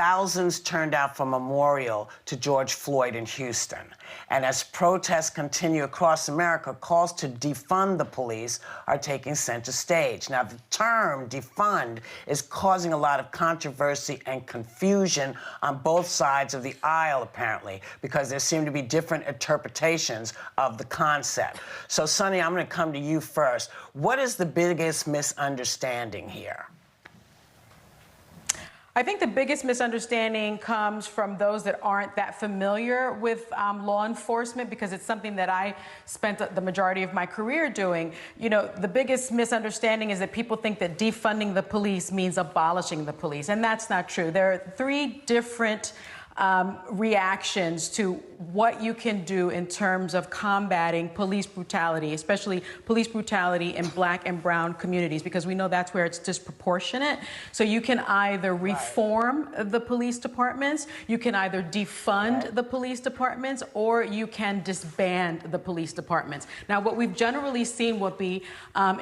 thousands turned out for a memorial to George Floyd in Houston. And as protests continue across America, calls to defund the police are taking center stage. Now, the term defund is causing a lot of controversy and confusion on both sides of the aisle, apparently, because there seem to be different interpretations of the concept. So, Sonny, I'm going to come to you first. What is the biggest misunderstanding here? I think the biggest misunderstanding comes from those that aren't that familiar with law enforcement, because it's something that I spent the majority of my career doing. You know, the biggest misunderstanding is that people think that defunding the police means abolishing the police, and that's not true. There are three different reactions to what you can do in terms of combating police brutality, especially police brutality in Black and brown communities, because we know that's where it's disproportionate. So you can either reform the police departments, you can either defund the police departments, or you can disband the police departments. Now, what we've generally seen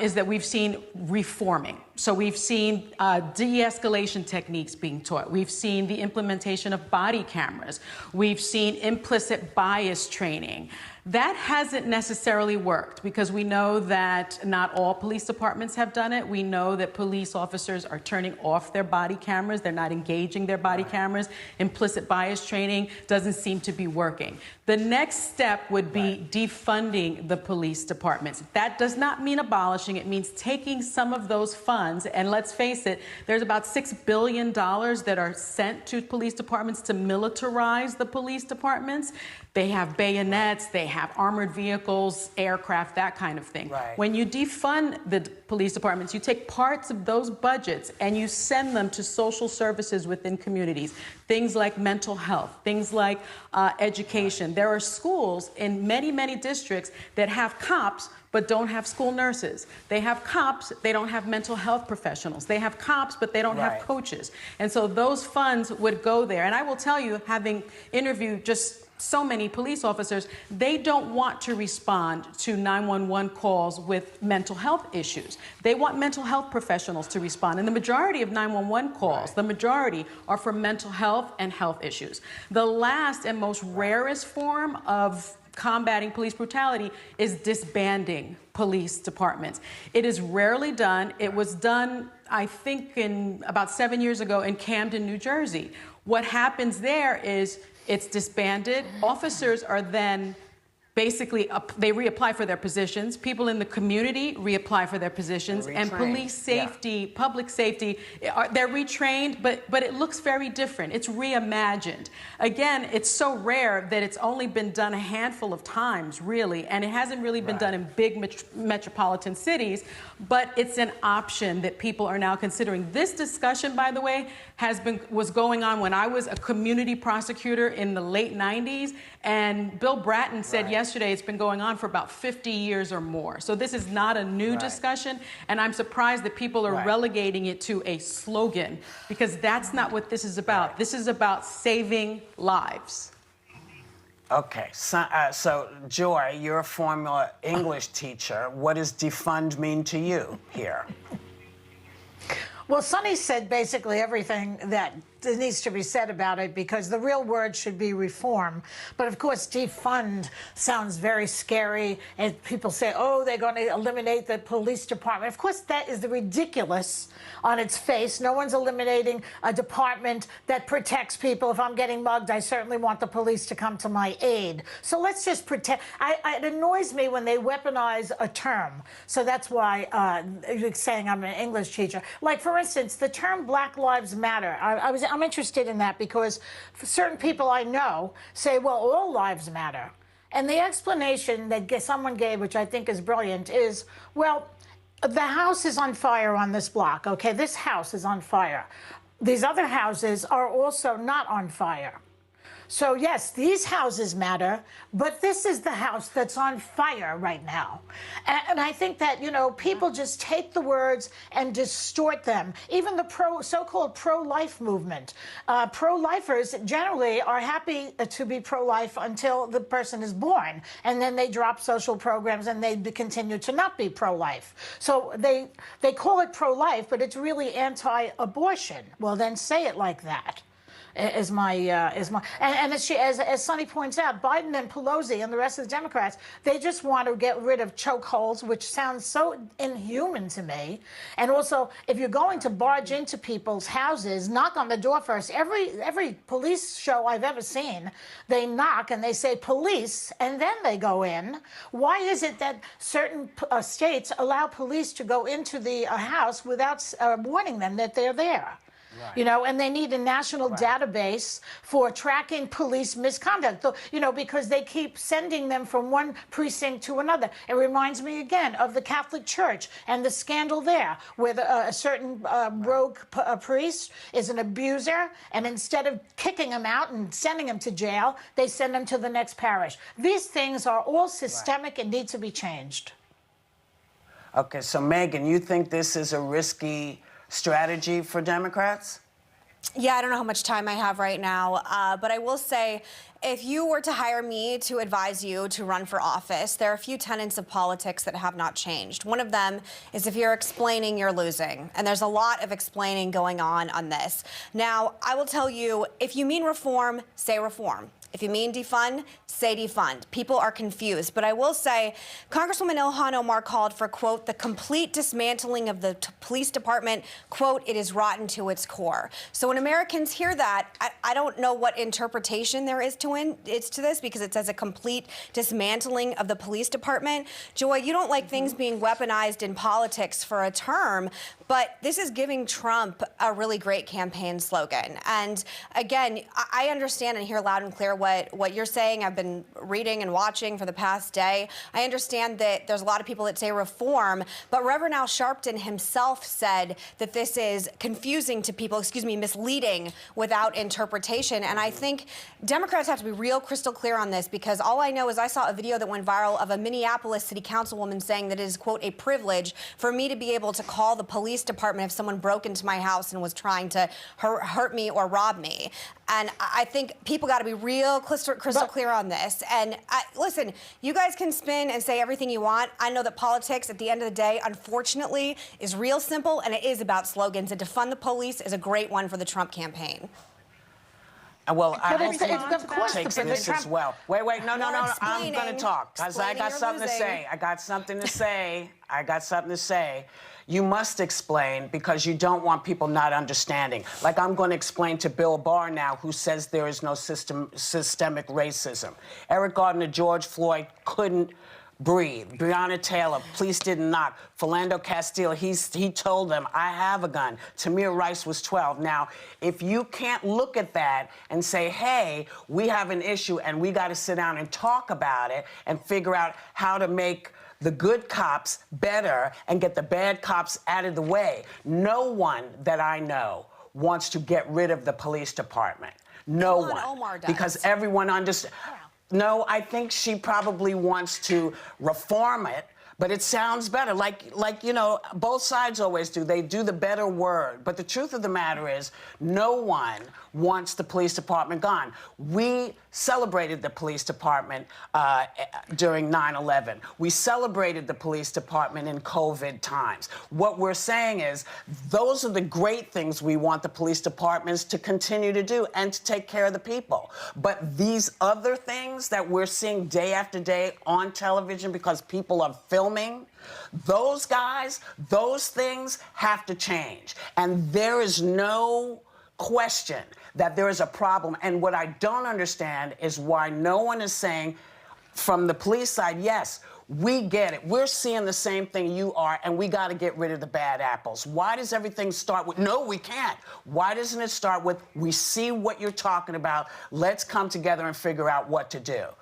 is that we've seen reforming. So we've seen de-escalation techniques being taught. We've seen the implementation of body cameras. We've seen implicit bias training. That hasn't necessarily worked, because we know that not all police departments have done it. We know that police officers are turning off their body cameras. They're not engaging their body cameras. Implicit bias training doesn't seem to be working. The next step would be defunding the police departments. That does not mean abolishing. It means taking some of those funds, and let's face it, there's about $6 billion that are sent to police departments to militarize the police departments. They have bayonets, they have armored vehicles, aircraft, that kind of thing. Right. When you defund the police departments, you take parts of those budgets and you send them to social services within communities, things like mental health, things like education. There are schools in many, many districts that have cops but don't have school nurses. They have cops, they don't have mental health professionals. They have cops, but they don't have coaches. And so those funds would go there. And I will tell you, having interviewed just so many police officers, they don't want to respond to 911 calls with mental health issues. They want mental health professionals to respond. And the majority of 911 calls, the majority are for mental health and health issues. The last and most rarest form of combating police brutality is disbanding police departments. It is rarely done. It was done, I think, in about 7 years ago in Camden, New Jersey. What happens there is it's disbanded. Officers are then basically, they reapply for their positions. People in the community reapply for their positions. And police safety, public safety, they're retrained, but it looks very different. It's reimagined. Again, it's so rare that it's only been done a handful of times, really, and it hasn't really been done in big metropolitan cities, but it's an option that people are now considering. This discussion, by the way, was going on when I was a community prosecutor in the late 90s, and Bill Bratton said yesterday it's been going on for about 50 years or more. So this is not a new discussion, and I'm surprised that people are relegating it to a slogan, because that's not what this is about. This is about saving lives. Okay, so Joy, you're a former English teacher. What does defund mean to you here? Well, Sonny said basically everything that needs to be said about it, because the real word should be reform. But of course, defund sounds very scary, and people say, oh, they're going to eliminate the police department. Of course, that is ridiculous on its face. No one's eliminating a department that protects people. If I'm getting mugged, I certainly want the police to come to my aid. So let's just pretend. It annoys me when they weaponize a term. So that's why you're saying I'm an English teacher. Like, for instance, the term Black Lives Matter. I'm interested in that, because certain people I know say, well, all lives matter. And the explanation that someone gave, which I think is brilliant, is, well, the house is on fire on this block. Okay, this house is on fire. These other houses are also not on fire. So, yes, these houses matter, but this is the house that's on fire right now. And I think that, you know, people just take the words and distort them. Even the so-called pro-life movement. Pro-lifers generally are happy to be pro-life until the person is born. And then they drop social programs and they continue to not be pro-life. So they call it pro-life, but it's really anti-abortion. Well, then say it like that. And as Sonny points out, Biden and Pelosi and the rest of the Democrats, they just want to get rid of chokeholds, which sounds so inhuman to me. And also, if you're going to barge into people's houses, knock on the door first. Every police show I've ever seen, they knock and they say police, and then they go in. Why is it that certain states allow police to go into the house without warning them that they're there? Right. You know, and they need a national database for tracking police misconduct, you know, because they keep sending them from one precinct to another. It reminds me again of the Catholic Church and the scandal there, where a certain rogue priest is an abuser, and instead of kicking him out and sending him to jail, they send him to the next parish. These things are all systemic and need to be changed. Okay, so Megan, you think this is a risky strategy for Democrats? Yeah, I don't know how much time I have right now, but I will say, if you were to hire me to advise you to run for office, there are a few tenets of politics that have not changed. One of them is if you're explaining, you're losing. And there's a lot of explaining going on this. Now, I will tell you, if you mean reform, say reform. If you mean defund, say defund. People are confused. But I will say, Congresswoman Ilhan Omar called for, quote, the complete dismantling of the police department, quote, it is rotten to its core. So when Americans hear that, I don't know what interpretation there is to this, because it says a complete dismantling of the police department. Joy, you don't like things being weaponized in politics for a term, but this is giving Trump a really great campaign slogan. And again, I understand and hear loud and clear what you're saying. I've been reading and watching for the past day. I understand that there's a lot of people that say reform, but Reverend Al Sharpton himself said that this is confusing to people, misleading without interpretation. And I think Democrats have to be real crystal clear on this, because all I know is I saw a video that went viral of a Minneapolis city councilwoman saying that it is, quote, a privilege for me to be able to call the police department if someone broke into my house and was trying to hurt me or rob me. And I think people got to be real crystal clear on this. And listen, you guys can spin and say everything you want. I know that politics, at the end of the day, unfortunately, is real simple, and it is about slogans. And defund the police is a great one for the Trump campaign. Well, I hope of course takes this as well. Wait, no, I'm going to talk, because I got something to say. I got something to say. You must explain, because you don't want people not understanding. Like, I'm going to explain to Bill Barr now, who says there is no systemic racism. Eric Gardner, George Floyd couldn't breathe. Breonna Taylor, police didn't knock. Philando Castile, he told them, I have a gun. Tamir Rice was 12. Now, if you can't look at that and say, hey, we have an issue and we got to sit down and talk about it and figure out how to make the good cops better and get the bad cops out of the way. No one that I know wants to get rid of the police department. No one. Omar does. Because everyone understands. No, I think she probably wants to reform it, but it sounds better. Like, you know, both sides always do. They do the better word. But the truth of the matter is, no one wants the police department gone. We celebrated the police department during 9/11. We celebrated the police department in COVID times. What we're saying is, those are the great things we want the police departments to continue to do and to take care of the people. But these other things that we're seeing day after day on television because people are filming, those guys, those things have to change. And there is no question that there is a problem. And what I don't understand is why no one is saying from the police side, yes, we get it. We're seeing the same thing you are, and we got to get rid of the bad apples. Why does everything start with, no, we can't? Why doesn't it start with, we see what you're talking about, let's come together and figure out what to do?